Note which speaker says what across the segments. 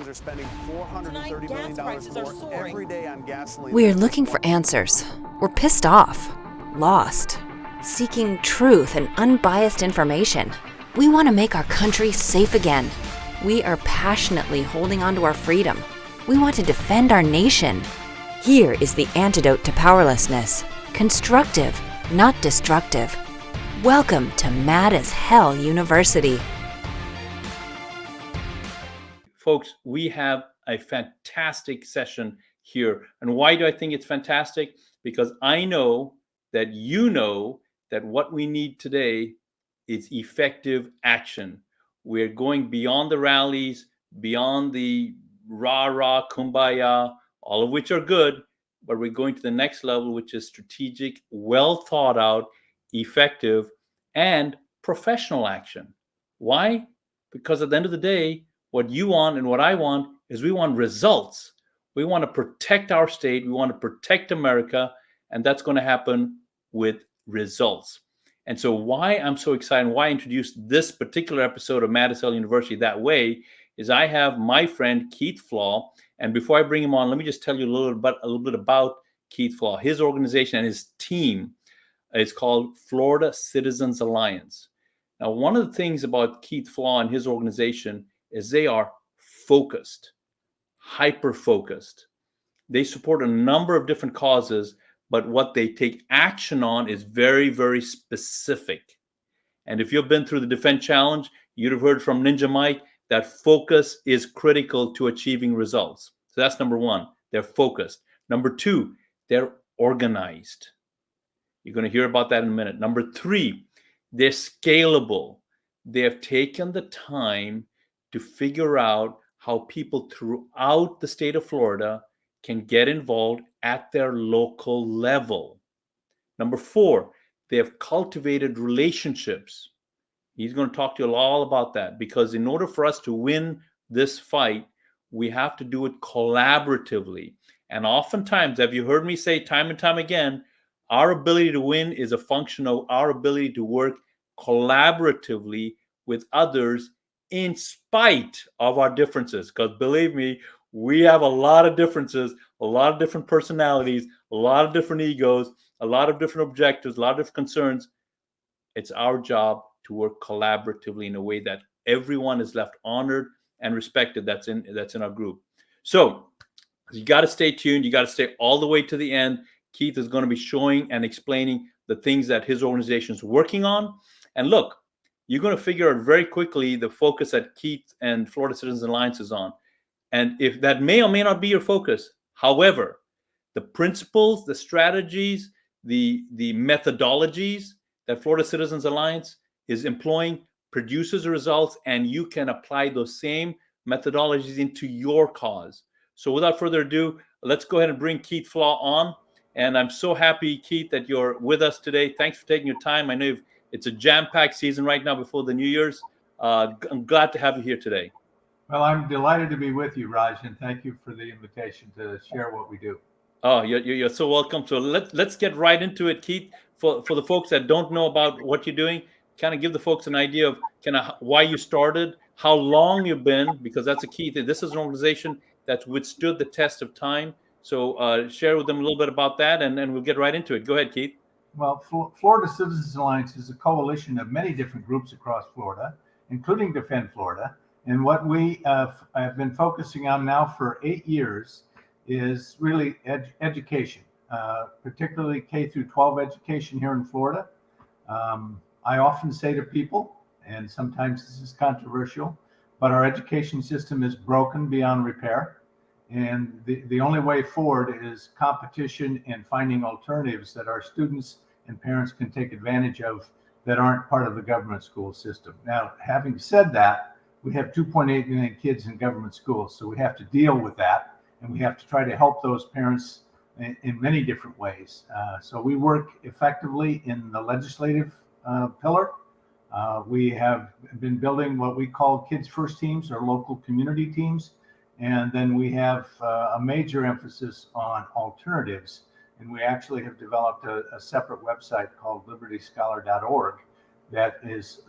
Speaker 1: Americans are spending $430 million more every day on gasoline.
Speaker 2: We're looking for answers. We're pissed off, lost, seeking truth and unbiased information. We want to make our country safe again. We are passionately holding on to our freedom. We want to defend our nation. Here is the antidote to powerlessness. Constructive, not destructive. Welcome to Mad as Hell University.
Speaker 3: Folks, we have a fantastic session here. And why do I think it's fantastic? Because I know that you know that what we need today is effective action. We're going beyond the rallies, beyond the rah-rah, kumbaya, all of which are good, but we're going to the next level, which is strategic, well thought out, effective, and professional action. Why? Because at the end of the day, what you want and what I want is we want results. We want to protect our state. We want to protect America. And that's going to happen with results. And so why I'm so excited, why I introduced this particular episode of Mad as Hell University that way is I have my friend Keith Flaugh. And before I bring him on, let me just tell you a little bit about Keith Flaugh. His organization and his team is called Florida Citizens Alliance. Now, one of the things about Keith Flaugh and his organization is they are focused, hyper-focused. They support a number of different causes, but what they take action on is very, very specific. And if you've been through the Defend Challenge, you'd have heard from Ninja Mike that focus is critical to achieving results. So that's number one, they're focused. Number two, they're organized. You're going to hear about that in a minute. Number three, they're scalable. They have taken the time to figure out how people throughout the state of Florida can get involved at their local level. Number four, they have cultivated relationships. He's going to talk to you all about that because in order for us to win this fight, we have to do it collaboratively. And oftentimes, have you heard me say time and time again, our ability to win is a function of our ability to work collaboratively with others in spite of our differences. Because believe me, we have a lot of differences, a lot of different personalities, a lot of different egos, a lot of different objectives, a lot of different concerns. It's our job to work collaboratively in a way that everyone is left honored and respected. That's in our group. So you got to stay tuned. You got to stay all the way to the end. Keith is going to be showing and explaining the things that his organization is working on. And look, you're going to figure out very quickly the focus that Keith and Florida Citizens Alliance is on. And if that may or may not be your focus, however, the principles, the strategies, the methodologies that Florida Citizens Alliance is employing produces results, and you can apply those same methodologies into your cause. So without further ado, let's go ahead and bring Keith Flaugh on. And I'm so happy, Keith, that you're with us today. Thanks for taking your time. I know it's a jam-packed season right now before the New Year's. I'm glad to have you here today.
Speaker 4: Well, I'm delighted to be with you, Raj, and thank you for the invitation to share what we do.
Speaker 3: Oh, you're so welcome. So let's get right into it, Keith. For the folks that don't know about what you're doing, kind of give the folks an idea of kind of why you started, how long you've been, because that's a key thing. This is an organization that's withstood the test of time. So share with them a little bit about that, and we'll get right into it. Go ahead, Keith.
Speaker 4: Well, Florida Citizens Alliance is a coalition of many different groups across Florida, including Defend Florida. And what we have been focusing on now for 8 years is really education, particularly K through 12 education here in Florida. I often say to people, and sometimes this is controversial, but our education system is broken beyond repair. And the only way forward is competition and finding alternatives that our students and parents can take advantage of that aren't part of the government school system. Now, having said that, we have 2.8 million kids in government schools, so we have to deal with that, and we have to try to help those parents in many different ways. So we work effectively in the legislative pillar. We have been building what we call Kids First teams, or local community teams. And then we have a major emphasis on alternatives. And we actually have developed a separate website called libertyscholar.org that is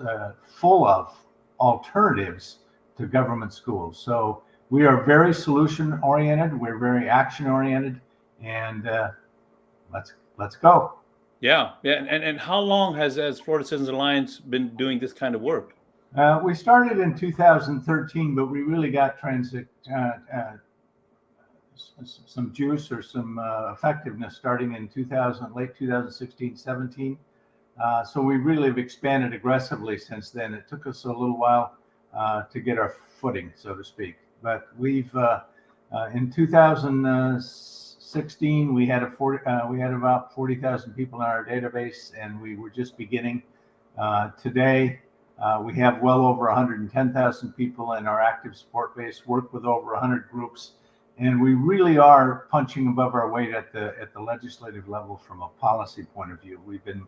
Speaker 4: full of alternatives to government schools. So we are very solution oriented. We're very action oriented, and let's go.
Speaker 3: Yeah. And how long has Florida Citizens Alliance been doing this kind of work?
Speaker 4: We started in 2013, but we really got some juice or some effectiveness starting in late 2016, 17. So we really have expanded aggressively since then. It took us a little while to get our footing, so to speak. But we've in 2016 we had about 40,000 people in our database, and we were just beginning. Today we have well over 110,000 people in our active support base. Work with over 100 groups. And we really are punching above our weight at the legislative level from a policy point of view. We've been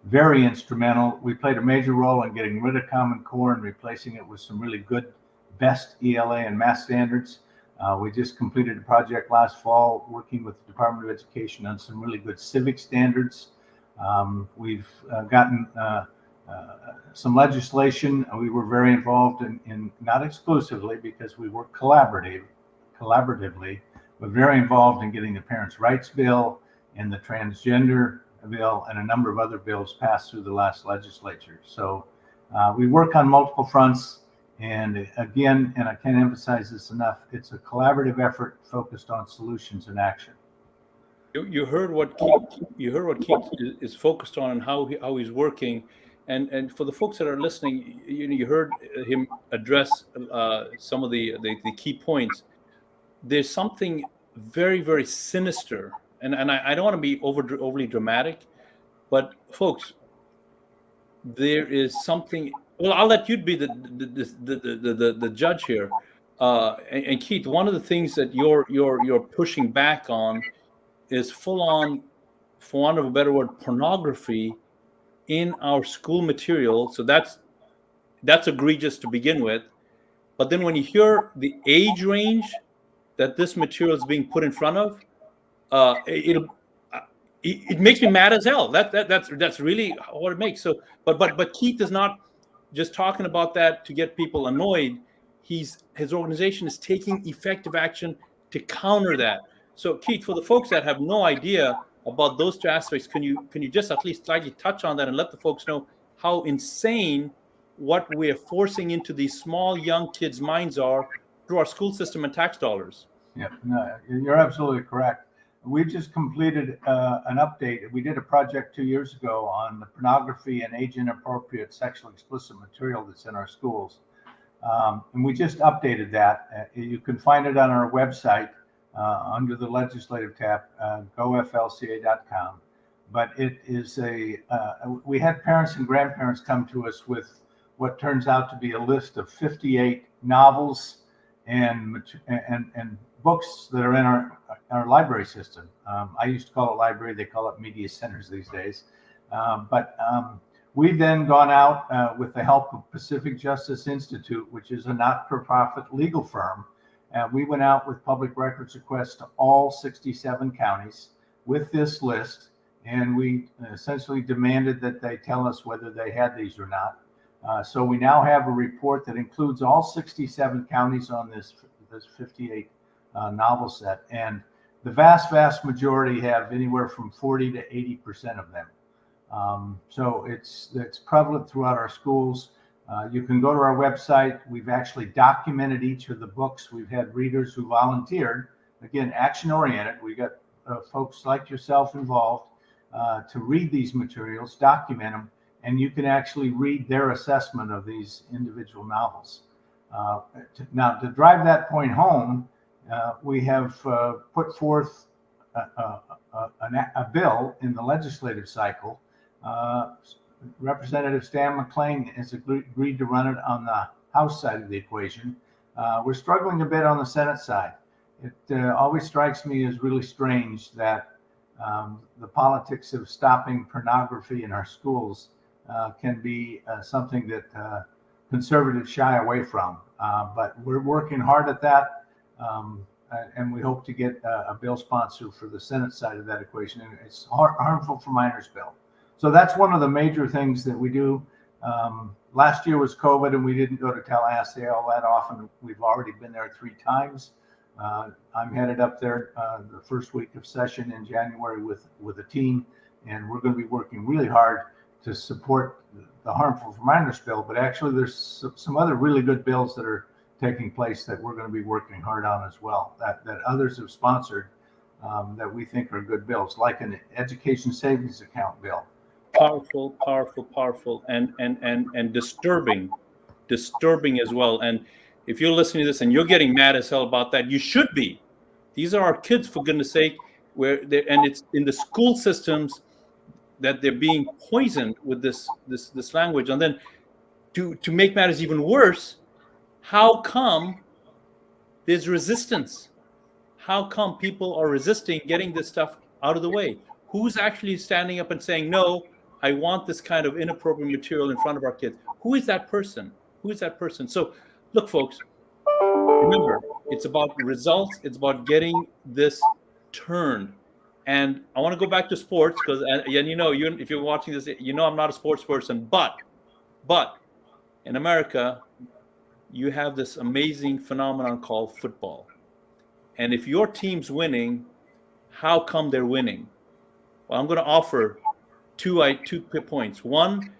Speaker 4: very instrumental. We played a major role in getting rid of Common Core and replacing it with some really good, best ELA and math standards. We just completed a project last fall working with the Department of Education on some really good civic standards. We've gotten some legislation. We were very involved in not exclusively, because we work collaboratively, but very involved in getting the Parents' Rights Bill and the Transgender Bill and a number of other bills passed through the last legislature. So we work on multiple fronts. And again, and I can't emphasize this enough, it's a collaborative effort focused on solutions and action.
Speaker 3: You heard what Keith is focused on and how he's working. And for the folks that are listening, you heard him address some of the key points. There's something very, very sinister, and I don't want to be overly dramatic, but folks, there is something. Well, I'll let you be the judge here. And Keith, one of the things that you're pushing back on is full on, for want of a better word, pornography in our school material. So that's egregious to begin with. But then when you hear the age range that this material is being put in front of, it makes me mad as hell. That's really what it makes. So, but Keith is not just talking about that to get people annoyed. His organization is taking effective action to counter that. So, Keith, for the folks that have no idea about those two aspects, can you just at least slightly touch on that and let the folks know how insane what we're forcing into these small young kids' minds are through our school system and tax dollars?
Speaker 4: Yeah, no, you're absolutely correct. We just completed an update. We did a project 2 years ago on the pornography and age-inappropriate sexually explicit material that's in our schools. And we just updated that. You can find it on our website under the legislative tab, goflca.com. But it is we had parents and grandparents come to us with what turns out to be a list of 58 novels and books that are in our library system. I used to call it library. They call it media centers these days. But we've then gone out with the help of Pacific Justice Institute, which is a not-for-profit legal firm. We went out with public records requests to all 67 counties with this list, and we essentially demanded that they tell us whether they had these or not. So we now have a report that includes all 67 counties on this 58 novel set, and the vast majority have anywhere from 40 to 80% of them. So it's prevalent throughout our schools. You can go to our website. We've actually documented each of the books. We've had readers who volunteered, again, action oriented. We got folks like yourself involved to read these materials, document them, and you can actually read their assessment of these individual novels. Now, to drive that point home, we have put forth a bill in the legislative cycle. Representative Stan McClain has agreed to run it on the House side of the equation. We're struggling a bit on the Senate side. It always strikes me as really strange that the politics of stopping pornography in our schools can be something that conservatives shy away from. But we're working hard at that. And we hope to get a bill sponsor for the Senate side of that equation. And it's harmful for minors bill. So that's one of the major things that we do. Last year was COVID and we didn't go to Tallahassee all that often. We've already been there 3 times. I'm headed up there the first week of session in January with a team, and we're going to be working really hard to support the harmful reminders bill. But actually, there's some other really good bills that are taking place that we're going to be working hard on as well, that others have sponsored, that we think are good bills, like an education savings account bill.
Speaker 3: Powerful, and disturbing as well. And if you're listening to this and you're getting mad as hell about that, you should be. These are our kids, for goodness sake, and it's in the school systems that they're being poisoned with this language. And then to make matters even worse, how come there's resistance? How come people are resisting getting this stuff out of the way? Who's actually standing up and saying, no, I want this kind of inappropriate material in front of our kids? Who is that person? So look, folks, remember, it's about results. It's about getting this turned. And I want to go back to sports because, and if you're watching this, I'm not a sports person, but in America, you have this amazing phenomenon called football. And if your team's winning, how come they're winning? Well, I'm going to offer two points. One,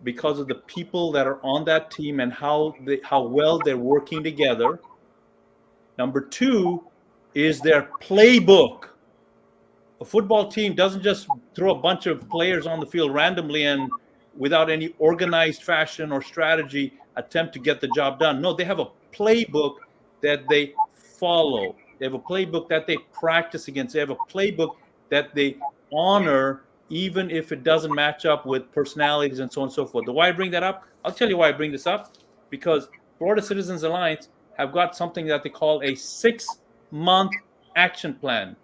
Speaker 3: because of the people that are on that team and how well they're working together. Number 2 is their playbook. A football team doesn't just throw a bunch of players on the field randomly and without any organized fashion or strategy attempt to get the job done. No, they have a playbook that they follow. They have a playbook that they practice against. They have a playbook that they honor, even if it doesn't match up with personalities and so on and so forth. Why I bring that up? I'll tell you why I bring this up. Because Florida Citizens Alliance have got something that they call a 6-month action plan.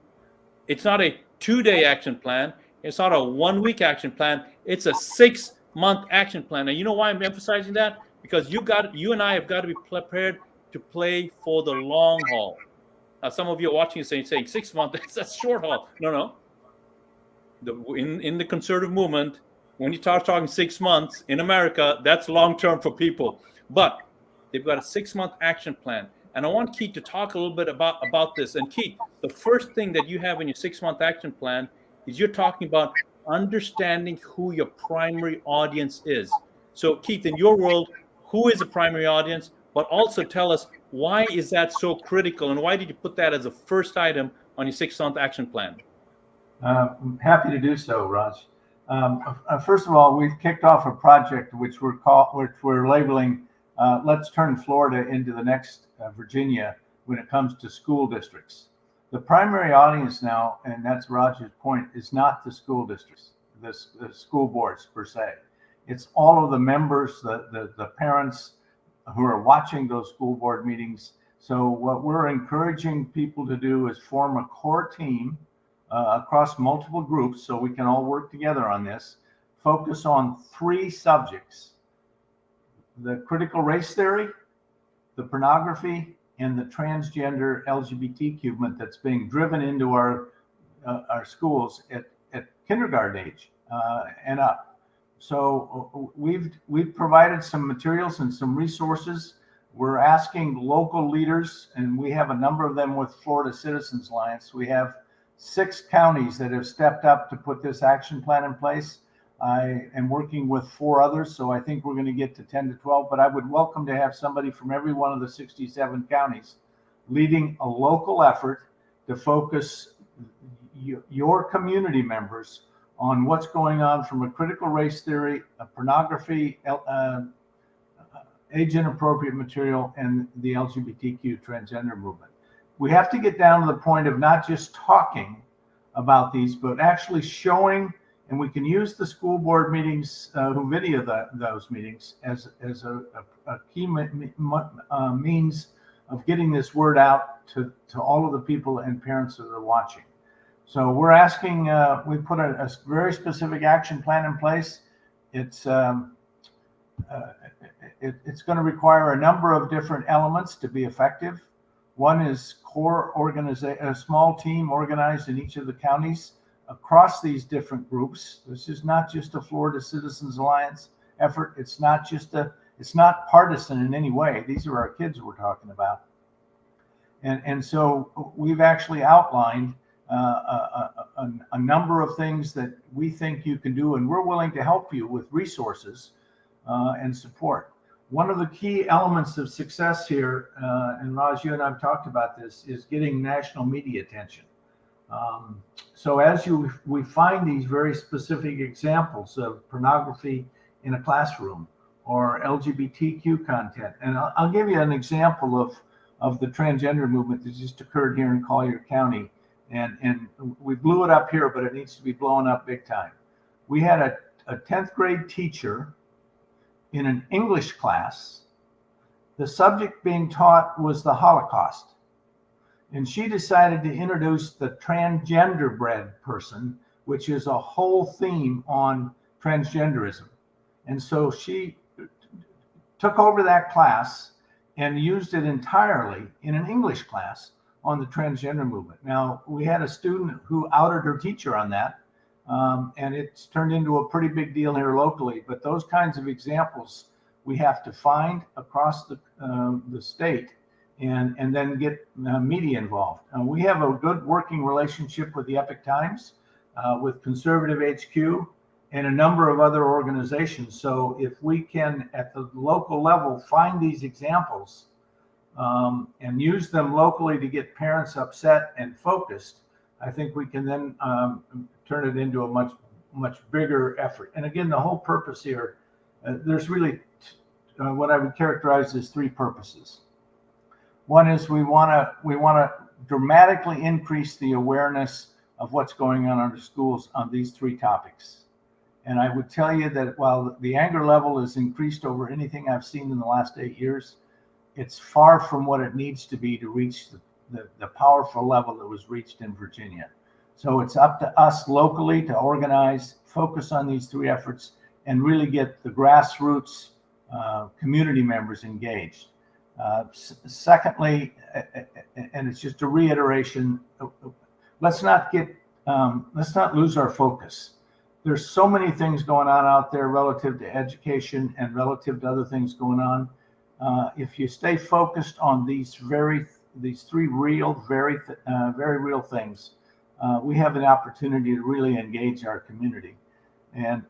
Speaker 3: It's not a 2-day action plan. It's not a 1-week action plan. It's a 6-month action plan. And you know why I'm emphasizing that? Because you and I have got to be prepared to play for the long haul. Now, some of you are watching and saying 6 months, that's short haul. No. In the conservative movement, when you start talking 6 months in America, that's long term for people. But they've got a 6-month action plan. And I want Keith to talk a little bit about this. And Keith, the first thing that you have in your 6-month action plan is you're talking about understanding who your primary audience is. So Keith, in your world, who is the primary audience? But also tell us, why is that so critical? And why did you put that as a first item on your 6-month action plan?
Speaker 4: I'm happy to do so, Raj. First of all, we've kicked off a project which we're labeling Let's Turn Florida into the Next Virginia when it comes to school districts. The primary audience now, and that's Raj's point, is not the school districts, the school boards per se. It's all of the members, the parents who are watching those school board meetings. So what we're encouraging people to do is form a core team across multiple groups so we can all work together on this. Focus on 3 subjects: the critical race theory, the pornography, and the transgender LGBTQ movement that's being driven into our schools at kindergarten age and up. So we've provided some materials and some resources. We're asking local leaders, and we have a number of them with Florida Citizens Alliance. We have 6 counties that have stepped up to put this action plan in place. I am working with 4 others, so I think we're going to get to 10 to 12, but I would welcome to have somebody from every one of the 67 counties leading a local effort to focus your community members on what's going on from a critical race theory, a pornography, age-inappropriate material, and the LGBTQ transgender movement. We have to get down to the point of not just talking about these, but actually showing. And we can use the school board meetings, who video those meetings, as a key means of getting this word out to all of the people and parents that are watching. So we're asking, we put a very specific action plan in place. It's going to require a number of different elements to be effective. One is a small team organized in each of the counties across these different groups. This is not just a Florida Citizens Alliance. effort. It's not partisan in any way. These are our kids we're talking about. And so we've actually outlined a number of things that we think you can do, and we're willing to help you with resources and support. One of the key elements of success here, and Raj, you and I've talked about this, is getting national media attention. So as we find these very specific examples of pornography in a classroom or LGBTQ content, and I'll give you an example of the transgender movement that just occurred here in Collier County. And we blew it up here, but it needs to be blown up big time. We had a 10th grade teacher in an English class. The subject being taught was the Holocaust. And she decided to introduce the transgender bred person, which is a whole theme on transgenderism. And so she took over that class and used it entirely in an English class on the transgender movement. Now, we had a student who outed her teacher on that, and it's turned into a pretty big deal here locally. But those kinds of examples we have to find across the state and then get media involved. We have a good working relationship with the Epoch Times, with Conservative HQ, and a number of other organizations. So if we can, at the local level, find these examples and use them locally to get parents upset and focused, I think we can then turn it into a much bigger effort. And again, the whole purpose here, there's really what I would characterize as three purposes. One is we want to dramatically increase the awareness of what's going on in our schools on these three topics. And I would tell you that while the anger level is increased over anything I've seen in the last 8 years, it's far from what it needs to be to reach the powerful level that was reached in Virginia. So it's up to us locally to organize, focus on these three efforts, and really get the grassroots community members engaged. Secondly, and it's just a reiteration, let's not lose our focus. There's so many things going on out there relative to education and relative to other things going on. If you stay focused on these three real, very real things, we have an opportunity to really engage our community. And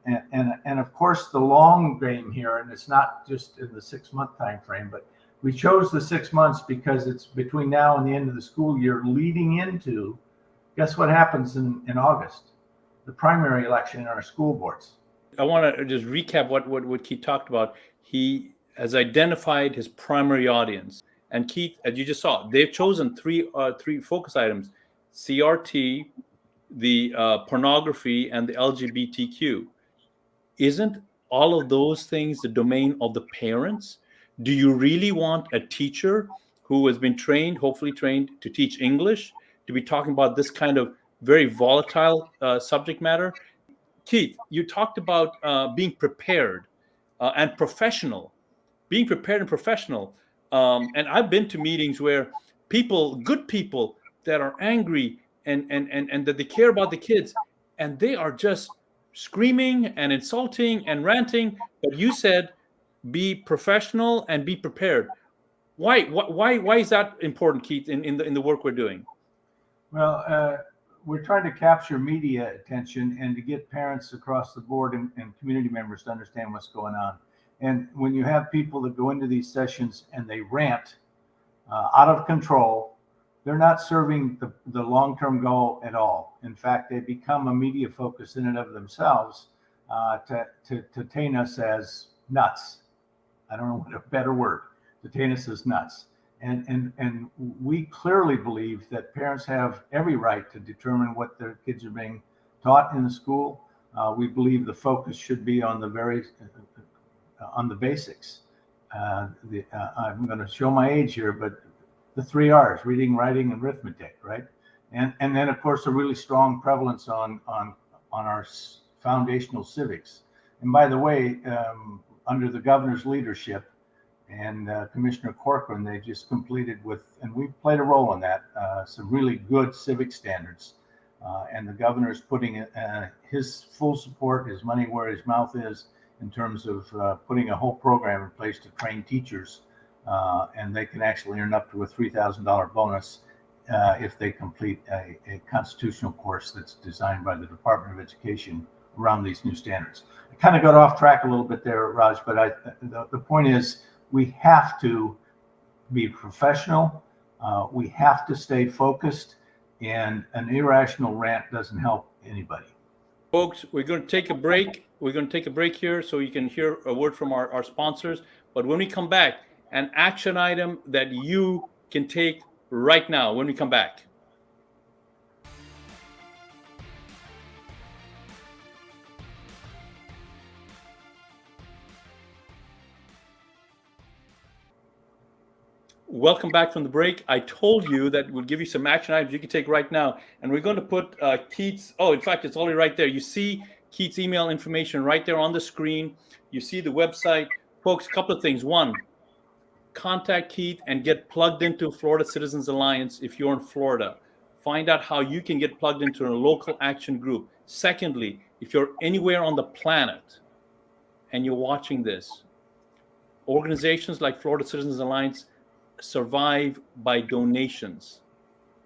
Speaker 4: of course, the long game here, and it's not just in the 6-month time frame, but we chose the 6 months because it's between now and the end of the school year, leading into, guess what happens in August? The primary election in our school boards.
Speaker 3: I want to just recap what Keith talked about. He has identified his primary audience. And Keith, as you just saw, they've chosen three focus items: CRT, the pornography, and the LGBTQ. Isn't all of those things the domain of the parents? Do you really want a teacher who has been trained, hopefully trained, to teach English, to be talking about this kind of very volatile subject matter? Keith, you talked about being prepared and professional. Being prepared and professional. And I've been to meetings where good people that are angry and that they care about the kids, and they are just screaming and insulting and ranting. But you said, be professional and be prepared. Why is that important, Keith, in the work we're doing?
Speaker 4: Well, we're trying to capture media attention and to get parents across the board and community members to understand what's going on. And when you have people that go into these sessions and they rant out of control, they're not serving the long-term goal at all. In fact, they become a media focus in and of themselves to taint us as nuts. I don't know what a better word, to taint us as nuts. And we clearly believe that parents have every right to determine what their kids are being taught in the school. We believe the focus should be on the basics. I'm going to show my age here, but the 3 R's: reading, writing, and arithmetic, right? And then of course a really strong prevalence on our foundational civics. And by the way, under the governor's leadership and Commissioner Corcoran, they just completed and we played a role in that, some really good civic standards. And the governor is putting his full support, his money where his mouth is, in terms of putting a whole program in place to train teachers, and they can actually earn up to a $3,000 bonus if they complete a constitutional course that's designed by the Department of Education around these new standards. I kind of got off track a little bit there, Raj, but the point is we have to be professional. We have to stay focused, and an irrational rant doesn't help anybody.
Speaker 3: Folks, we're going to take a break. We're going to take a break here so you can hear a word from our sponsors. But when we come back, an action item that you can take right now when we come back. Welcome back from the break. I told you that we'll give you some action items you can take right now. And we're going to put Keith's, in fact, it's already right there. You see Keith's email information right there on the screen. You see the website. Folks, a couple of things. One, contact Keith and get plugged into Florida Citizens Alliance if you're in Florida. Find out how you can get plugged into a local action group. Secondly, if you're anywhere on the planet and you're watching this, organizations like Florida Citizens Alliance survive by donations.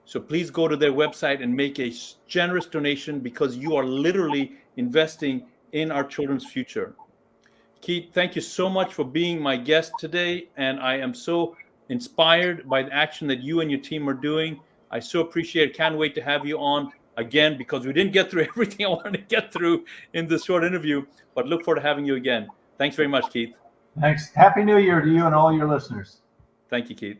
Speaker 3: So please go to their website and make a generous donation, because you are literally investing in our children's future. Keith, thank you so much for being my guest today. And I am so inspired by the action that you and your team are doing. I so appreciate it. Can't wait to have you on again, because we didn't get through everything I wanted to get through in this short interview, but look forward to having you again. Thanks very much, Keith.
Speaker 4: Thanks. Happy New Year to you and all your listeners.
Speaker 3: Thank you, Keith.